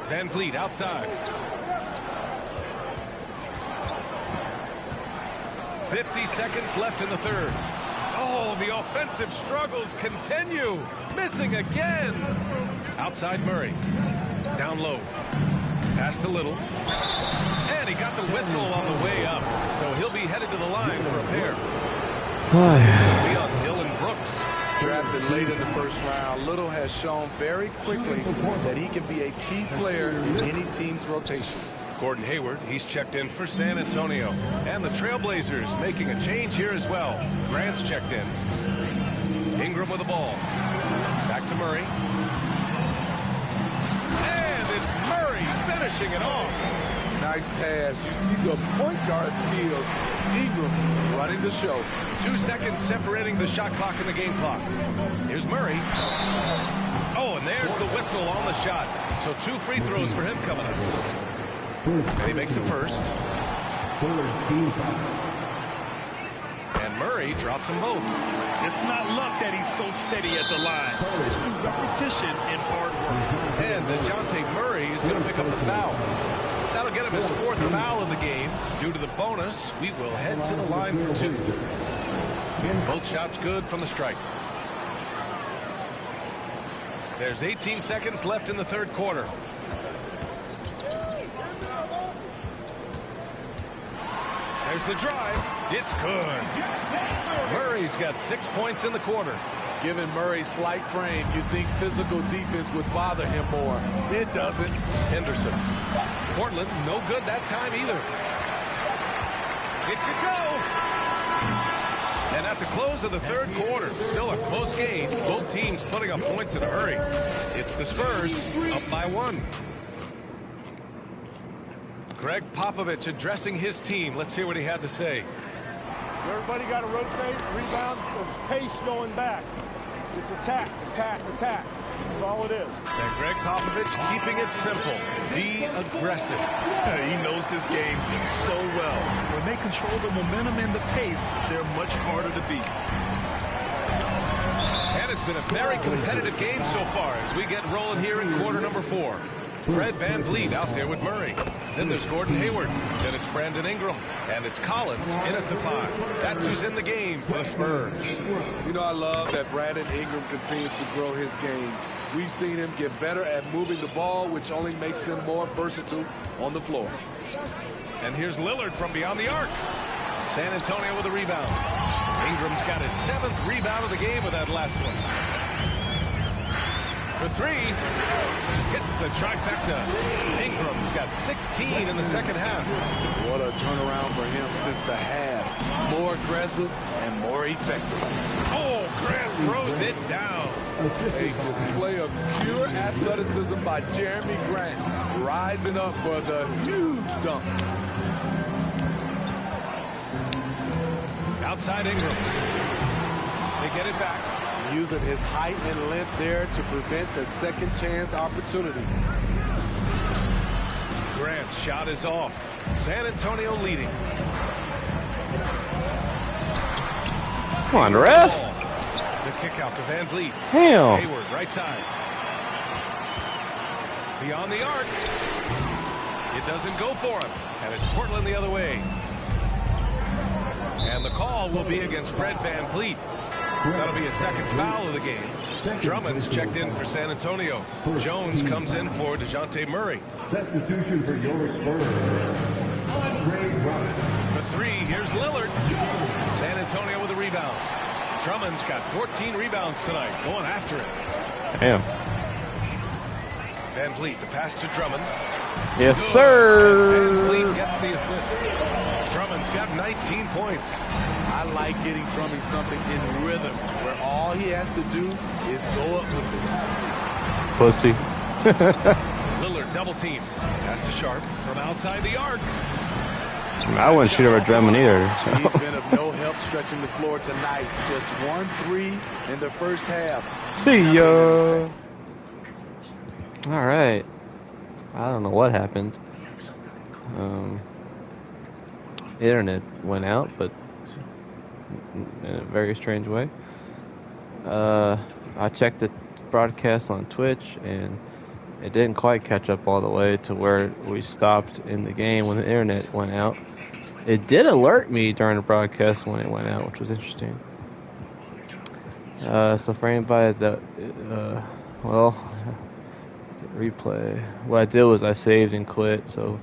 Van Vliet outside. 50 seconds left in the third. Oh, the offensive struggles continue. Missing again. Outside Murray. Down low. Pass to Little. And he got the whistle on the way up. So he'll be headed to the line for a pair. It's going to be on Dylan Brooks. Drafted late in the first round, Little has shown very quickly that he can be a key player in any team's rotation. Gordon Hayward, he's checked in for San Antonio. And the Trailblazers making a change here as well. Grant's checked in. Ingram with the ball. Back to Murray. And it's Murray finishing it off. Nice pass. You see the point guard skills. Ingram running the show. 2 seconds separating the shot clock and the game clock. Here's Murray. Oh, and there's the whistle on the shot. So 2 free throws for him coming up. And he makes it first. And Murray drops them both. It's not luck that he's so steady at the line. It's through repetition and hard work. And DeJounte Murray is going to pick up the foul. That'll get him his 4th foul of the game. Due to the bonus, we will head to the line for 2. Both shots good from the strike. There's 18 seconds left in the third quarter. There's the drive. It's good. Murray's got 6 points in the quarter. Given Murray's slight frame, you'd think physical defense would bother him more. It doesn't. Henderson. Portland, no good that time either. It could go. And at the close of the third quarter, still a close game. Both teams putting up points in a hurry. It's the Spurs up by 1. Greg Popovich addressing his team. Let's hear what he had to say. Everybody got to rotate, rebound. It's pace going back. It's attack, attack, attack. That's all it is. And Greg Popovich keeping it simple. Be aggressive. He knows this game so well. When they control the momentum and the pace, they're much harder to beat. And it's been a very competitive game so far as we get rolling here in quarter number 4. Fred Van Vliet out there with Murray. Then there's Gordon Hayward. Then it's Brandon Ingram. And it's Collins in at the 5. That's who's in the game for the Spurs. You know, I love that Brandon Ingram continues to grow his game. We've seen him get better at moving the ball, which only makes him more versatile on the floor. And here's Lillard from beyond the arc. San Antonio with a rebound. Ingram's got his 7th rebound of the game with that last one. For 3, hits the trifecta. Ingram's got 16 in the second half. What a turnaround for him since the half. More aggressive and more effective. Oh, Grant throws it down. A display of pure athleticism by Jeremy Grant, rising up for the huge dunk. Outside Ingram. They get it back. Using his height and length there to prevent the second chance opportunity. Grant's shot is off. San Antonio leading. Come on, ref. The kick out to Van Vliet. Damn. Hayward, right side. Beyond the arc. It doesn't go for him. And it's Portland the other way. And the call will be against Fred Van Vliet. That'll be a 2nd foul of the game. Drummond's checked in for San Antonio. Jones comes in for DeJounte Murray. Substitution for your Spurs. For 3, here's Lillard. San Antonio with a rebound. Drummond's got 14 rebounds tonight, going after it. Damn. Van Vliet, the pass to Drummond. Yes, sir. And Van Vliet gets the assist. Drummond's got 19 points. I like getting Drummond something in rhythm, where all he has to do is go up with it. Pussy. Lillard double team. Pass to Sharp from outside the arc. I wouldn't shoot over Drummond either. So. He's been of no help stretching the floor tonight. Just 1-3 in the first half. See ya. All right. I don't know what happened. Internet went out, but in a very strange way. I checked the broadcast on Twitch, and it didn't quite catch up all the way to where we stopped in the game when the internet went out. It did alert me during the broadcast when it went out, which was interesting. So for anybody that, replay. What I did was I saved and quit, so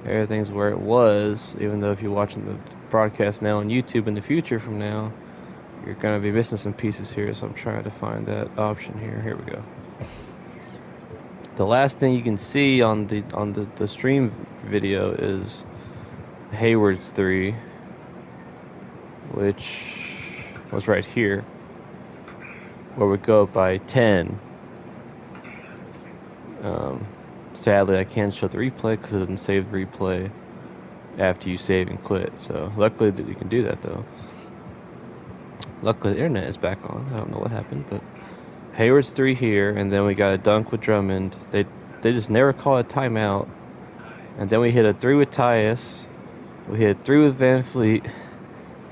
everything's where it was, even though if you're watching the broadcast now on YouTube in the future from now, you're going to be missing some pieces here, so I'm trying to find that option here. Here we go. The last thing you can see on the stream video is Hayward's 3, which was right here, where we go up by 10. Sadly, I can't show the replay because it doesn't save the replay after you save and quit. So luckily that you can do that though. Luckily the internet is back on. I don't know what happened, but Hayward's 3 here, and then we got a dunk with Drummond. They just never call a timeout. And then we hit a 3 with Tyus. We hit a 3 with Van Fleet.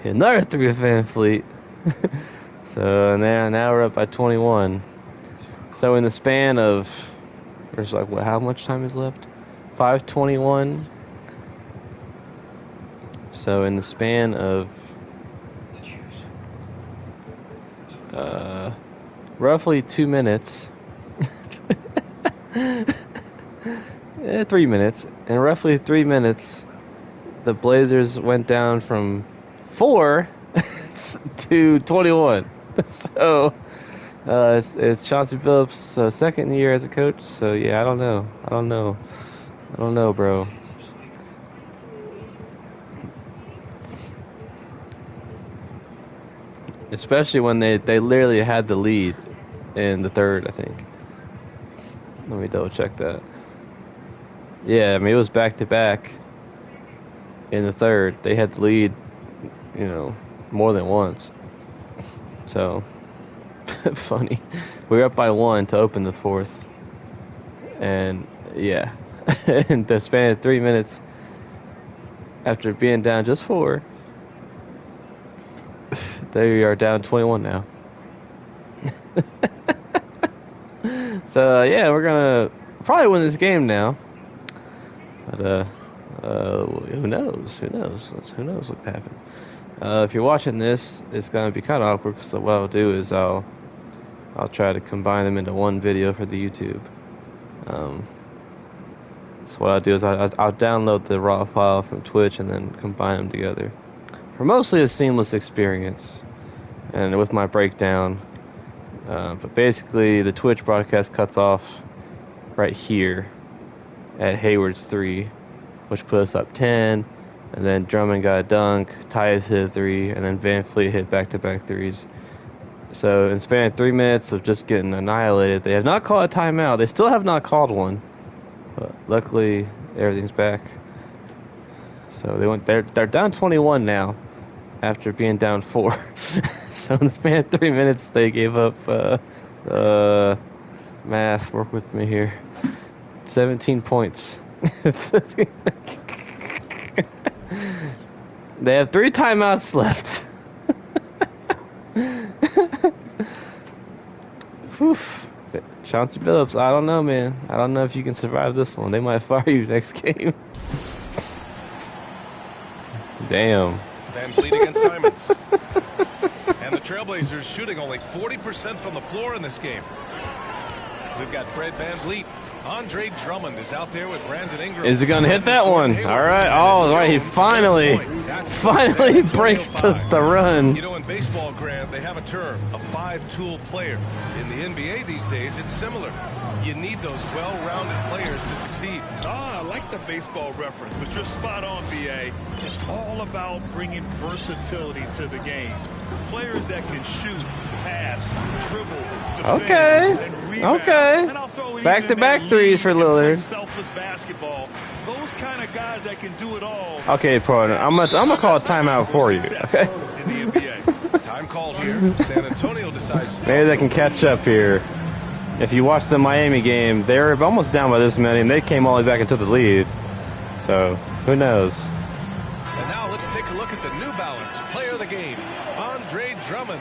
Hit another 3 with Van Fleet. So now we're up by 21. So in the span of, there's like how much time is left? 5:21. So in the span of roughly 2 minutes, 3 minutes, in roughly 3 minutes, the Blazers went down from 4 to 21. So it's Chauncey Billups' second year as a coach. So yeah, I don't know, bro. Especially when they literally had the lead in the third, I think. Let me double check that. Yeah, I mean, it was back to back in the third. They had the lead, more than once. So, funny. We were up by 1 to open the fourth. And, yeah. In the span of 3 minutes, after being down just 4, they are down 21 now. So, yeah, we're going to probably win this game now. But, who knows? Who knows what happened? If you're watching this, it's going to be kind of awkward, because what I'll do is I'll try to combine them into one video for the YouTube. So what I'll do is I'll download the raw file from Twitch and then combine them together for mostly a seamless experience, and with my breakdown. But basically, the Twitch broadcast cuts off right here at Hayward's 3, which put us up 10. And then Drummond got a dunk, Tyus hit a 3, and then Van Fleet hit back-to-back 3s. So in the span of 3 minutes of just getting annihilated, they have not called a timeout. They still have not called one, but luckily everything's back. So they're down 21 now after being down 4. So in the span of 3 minutes, they gave up. Math, work with me here. 17 points. They have 3 timeouts left. Chauncey Billups, I don't know, man. I don't know if you can survive this one. They might fire you next game. Damn. Van Fleet against Simons. And the Trailblazers shooting only 40% from the floor in this game. We've got Fred Van Fleet. Andre Drummond is out there with Brandon Ingram. Is he going to hit that one? All right. Oh, right. He finally breaks the run. In baseball, Grant, they have a term, a 5-tool player. In the NBA these days, it's similar. You need those well-rounded players to succeed. I like the baseball reference, but you're spot on, BA. It's all about bringing versatility to the game. Players that can shoot, pass, dribble, defend, and rebound. And I'll throw Back-to-back 3s for Lillard. Selfless basketball. Those kind of guys that can do it all. Okay, Pro, I'm gonna call a timeout for you. Okay. called here. San Antonio decides to Maybe they can catch up here. If you watch the Miami game, they were almost down by this many, and they came all the way back into the lead. So, who knows? And now let's take a look at the New Balance player of the game, Andre Drummond.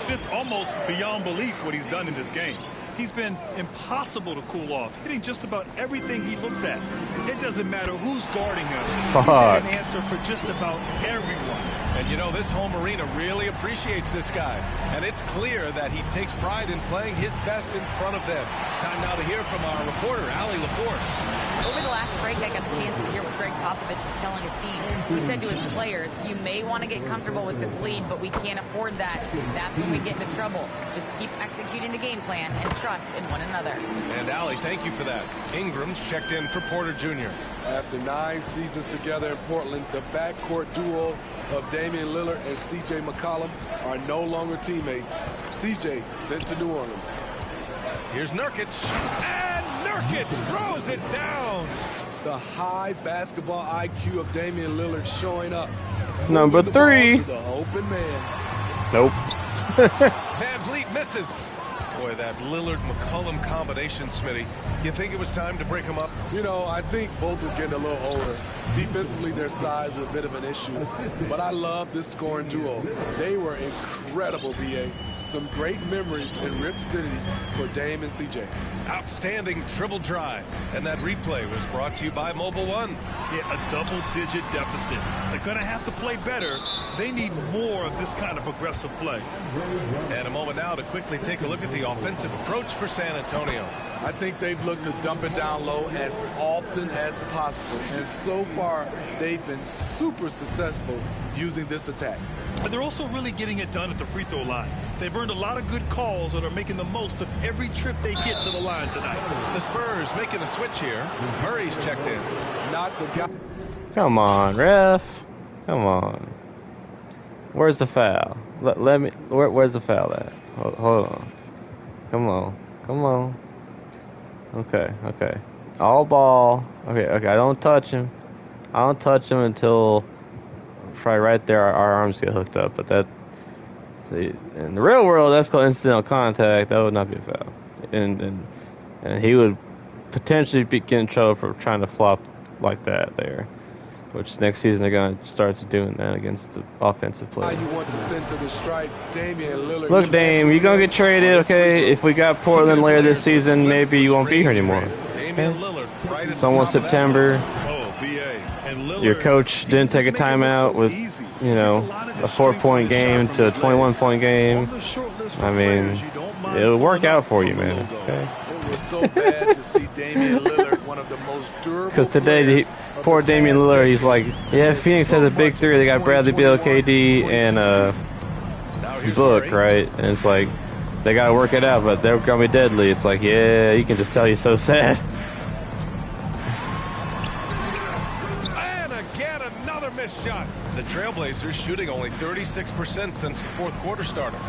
It's almost beyond belief what he's done in this game. He's been impossible to cool off, hitting just about everything he looks at. It doesn't matter who's guarding him. He's got an answer for just about everyone. And you know, this home arena really appreciates this guy. And it's clear that he takes pride in playing his best in front of them. Time now to hear from our reporter, Allie LaForce. Over the last break, I got the chance to hear what Greg Popovich was telling his team. He said to his players, you may want to get comfortable with this lead, but we can't afford that. That's when we get into trouble. Just keep executing the game plan and trust in one another. And Allie, thank you for that. Ingram's checked in for Porter Jr. After 9 seasons together in Portland, the backcourt duo of Damian Lillard and C.J. McCollum are no longer teammates. C.J. sent to New Orleans. Here's Nurkic. And Nurkic throws it down. The high basketball IQ of Damian Lillard showing up. Number 3. The open man. Nope. Van Vliet misses. Boy, that Lillard-McCollum combination, Smitty. You think it was time to break them up? You know, I think both are getting a little older. Defensively, their size was a bit of an issue. But I love this scoring duo. They were incredible, B.A. Some great memories in Rip City for Dame and C.J. Outstanding dribble drive. And that replay was brought to you by Mobile One. Yeah, a double-digit deficit. They're going to have to play better. They need more of this kind of aggressive play. And a moment now to quickly take a look at the offensive approach for San Antonio. I think they've looked to dump it down low as often as possible. And so far, they've been super successful using this attack. And they're also really getting it done at the free throw line. They've earned a lot of good calls and are making the most of every trip they get to the line tonight. The Spurs making a switch here. Murray's checked in. Not the guy. Come on, ref. Come on. Where's the foul? Let me. Where's the foul at? Hold on. Come on. Come on. Okay. Okay. All ball. Okay. Okay. I don't touch him. I don't touch him until probably right there our arms get hooked up. But that. See, in the real world, that's called incidental contact. That would not be a foul. And he would potentially get in trouble for trying to flop like that there. Which next season they're going to start doing that against the offensive players. You want to send to the strike, Damian Lillard. Look, Dame, you're going to get traded, okay? If we got Portland later this season, maybe you won't be here anymore. Okay? It's almost September. Your coach didn't take a timeout with, you know, a 4-point game to a 21-point game. I mean, it'll work out for you, man. Okay? It was so bad to see Damian Lillard, one of the most durable. Because today, poor Damian Lillard, he's like, yeah, Phoenix has a big 3. They got Bradley Beal, KD, and Book, right? And it's like, they got to work it out, but they're going to be deadly. It's like, yeah, you can just tell he's so sad. And again, another missed shot. The Trailblazers shooting only 36% since the fourth quarter started.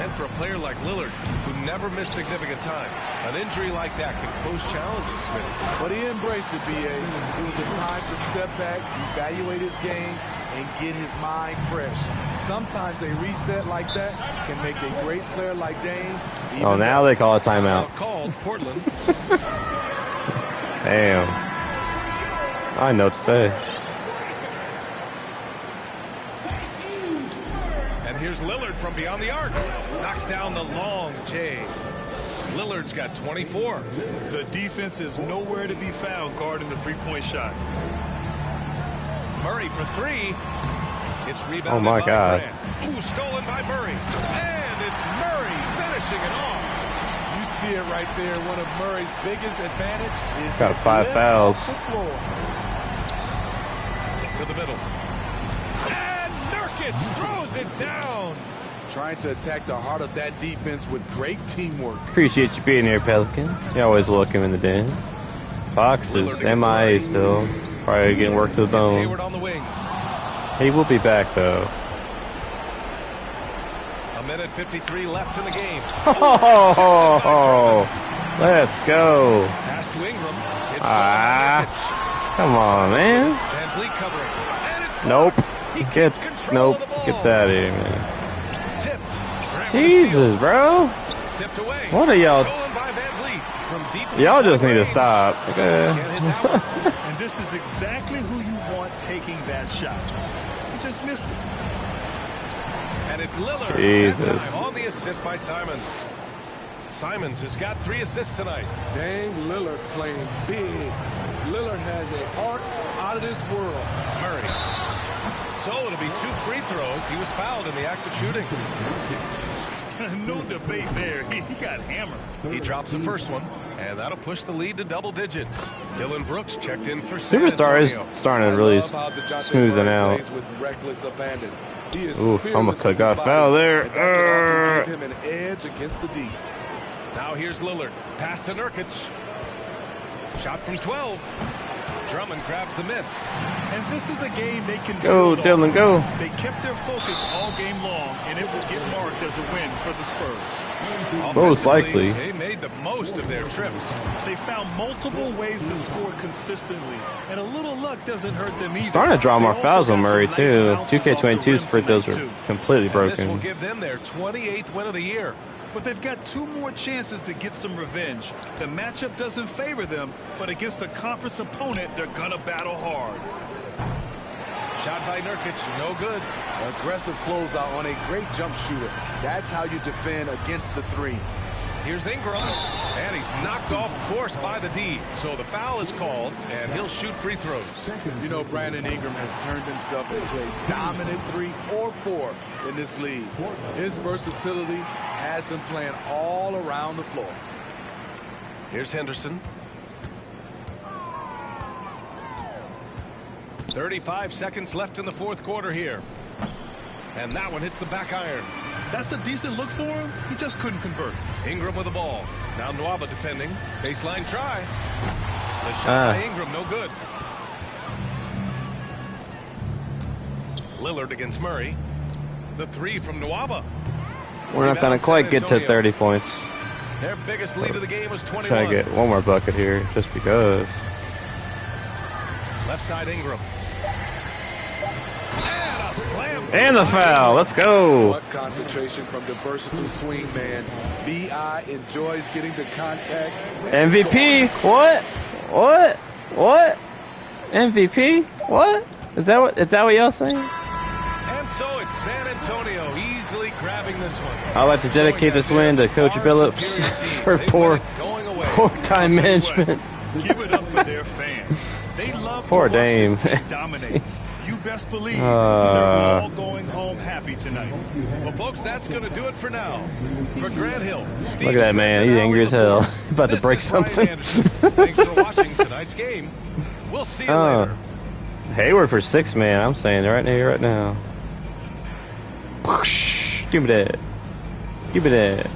And for a player like Lillard, who never missed significant time, an injury like that can pose challenges, Smitty. But he embraced it, B.A. It was a time to step back, evaluate his game, and get his mind fresh. Sometimes a reset like that can make a great player like Dame. Oh, now they call a timeout. Called Portland. Damn. I know what to say. Here's Lillard from beyond the arc. Knocks down the long J. Lillard's got 24. The defense is nowhere to be found guarding the three-point shot. Murray for 3. It's rebounded oh my by God. Grant. Ooh, stolen by Murray. And it's Murray finishing it off. You see it right there. One of Murray's biggest advantage is got 5 fouls. To the middle. Throws it down. Trying to attack the heart of that defense with great teamwork. Appreciate you being here, Pelican. You're always welcome in the den. Fox is MIA still. Probably getting worked to the bone. Hayward on the wing. He will be back, though. A minute 53 left in the game. Oh, let's go. Pass to Ingram. It's come on, man. Van Vliet covering. And it's nope. Get that out of here, man. Tipped. Jesus, bro. Tipped away. What are y'all? Stolen by Van Vliet from deep. Y'all just need to stop. Okay. And this is exactly who you want taking that shot. You just missed it. And it's Lillard. Jesus. That time on the assist by Simons. Simons has got 3 assists tonight. Dame Lillard playing big. Lillard has a heart out of this world. Murray. So it'll be 2 free throws. He was fouled in the act of shooting. No debate there. He got hammered. He drops the first one, and that'll push the lead to double digits. Dylan Brooks checked in for Superstar is starting to really smoothing out. With reckless abandon. He is Ooh, almost got foul there. Give him an edge against the D. Now here's Lillard. Pass to Nurkic. Shot from 12. Drummond grabs the miss. And this is a game they can go, Dylan, go. They kept their focus all game long, and it will get marked as a win for the Spurs. Most likely. They made the most of their trips. They found multiple ways to score consistently, and a little luck doesn't hurt them either. Starting to draw more fouls on Murray, too. 2K22's free throws are completely broken. This will give them their 28th win of the year. But they've got 2 more chances to get some revenge. The matchup doesn't favor them, but against a conference opponent, they're going to battle hard. Shot by Nurkic, no good. Aggressive closeout on a great jump shooter. That's how you defend against the 3. Here's Ingram, and he's knocked off course by the D. So the foul is called, and he'll shoot free throws. You know, Brandon Ingram has turned himself into a dominant 3 or 4 in this league. His versatility has him playing all around the floor. Here's Henderson. 35 seconds left in the 4th quarter here. And that one hits the back iron. That's a decent look for him. He just couldn't convert. Ingram with the ball. Now Nwaba defending. Baseline try. The shot by Ingram, no good. Lillard against Murray. The 3 from Nwaba. We're not going to quite get to 30 points. Their biggest lead of the game was 21. Try to get one more bucket here, just because. Left side Ingram. And a slam. And the foul. Let's go. What concentration from the versatile swing man. B.I. enjoys getting the contact. MVP. What? What? What? MVP? What? Is that what y'all saying? And so it's San Antonio easily grabbing this one. I'd like to dedicate this win to Coach Billups for poor time management. Give it up for their fans. They love poor Dame. Dominate. You best believe they're all going home happy tonight. Well, folks, that's going to do it for now. For Grant Hill. Look at that man. He's angry as hell. He's about to break something. Thanks for watching tonight's game. We'll see you later. Hayward for 6, man. I'm saying right here, right now. Give me that. Give me that.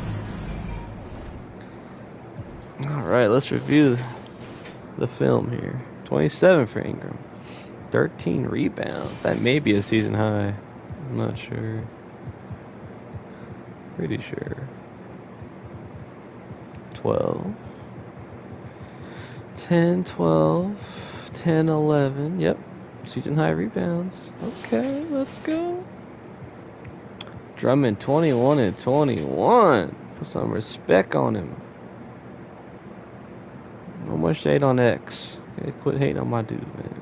All right, let's review the film here. 27 for Ingram. 13 rebounds. That may be a season high. I'm not sure. Pretty sure. 12. 10, 12. 10, 11. Yep. Season high rebounds. Okay, let's go. Drummond 21 and 21. Put some respect on him. No more shade on X. Okay, quit hating on my dude, man.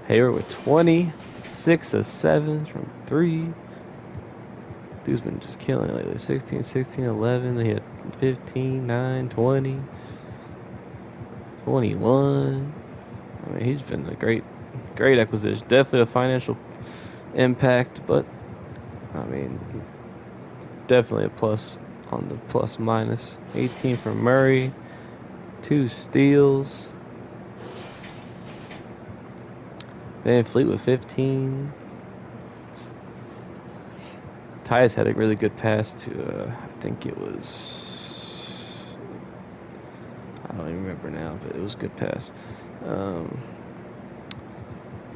Hayward with 26 of 7 from 3. Dude's been just killing it lately. 16, 16, 11. They hit 15, 9, 20, 21. I mean, he's been a great acquisition. Definitely a financial impact, but I mean, definitely a plus on the plus minus. 18 from Murray. 2 steals. Van Fleet with 15. Tyus had a really good pass to, I think it was, I don't even remember now, but it was a good pass.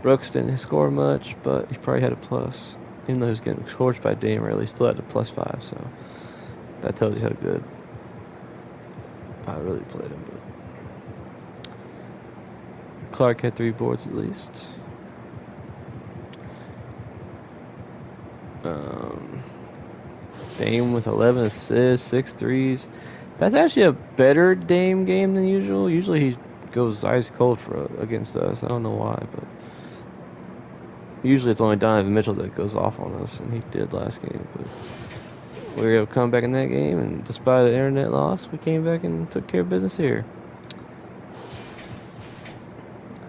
Brooks didn't score much, but he probably had a plus. Even though he was getting scorched by Dame, really, he still had a +5, so that tells you how good I really played him. But Clark had 3 boards at least. Dame with 11 assists, 6 threes. That's actually a better Dame game than usual. Usually he goes ice cold against us. I don't know why, but usually it's only Donovan Mitchell that goes off on us, and he did last game. But we were able to come back in that game, and despite the internet loss, we came back and took care of business here.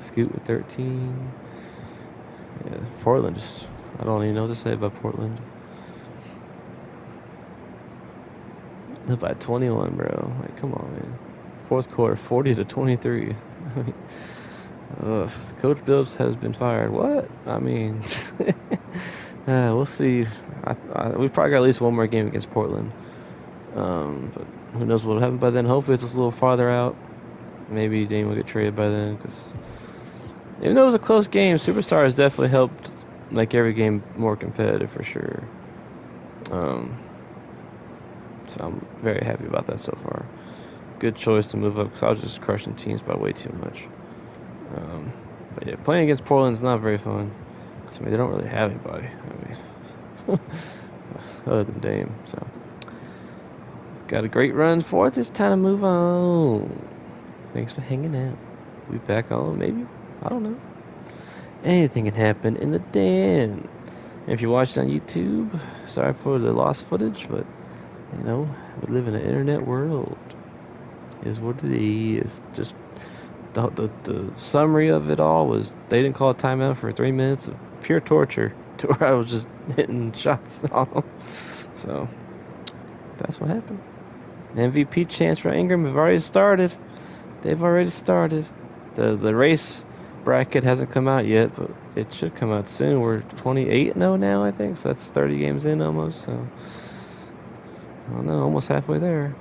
Scoot with 13. Yeah, Portland just, I don't even know what to say about Portland. Up by 21, bro. Like, come on, man. Fourth quarter, 40-23. Coach Billups has been fired. What? I mean, we'll see. We probably got at least one more game against Portland. But who knows what will happen by then. Hopefully it's just a little farther out. Maybe Dame will get traded by then. Because even though it was a close game, Superstars definitely helped make every game more competitive for sure. So I'm very happy about that so far. Good choice to move up because I was just crushing teams by way too much. But yeah, playing against Portland is not very fun. I mean, they don't really have anybody. I mean, other than Dame. So got a great run for it. It's time to move on. Thanks for hanging out. We back on, maybe? I don't know. Anything can happen in the den. And if you watch it on YouTube, sorry for the lost footage, but you know, we live in an internet world. Is what it is. Just the summary of it all was they didn't call a timeout for 3 minutes of pure torture to where I was just hitting shots on them. So that's what happened. MVP chance for Ingram have already started. They've already started. The race bracket hasn't come out yet, but it should come out soon. We're 28-0 now, I think. So that's 30 games in almost. So I don't know, almost halfway there.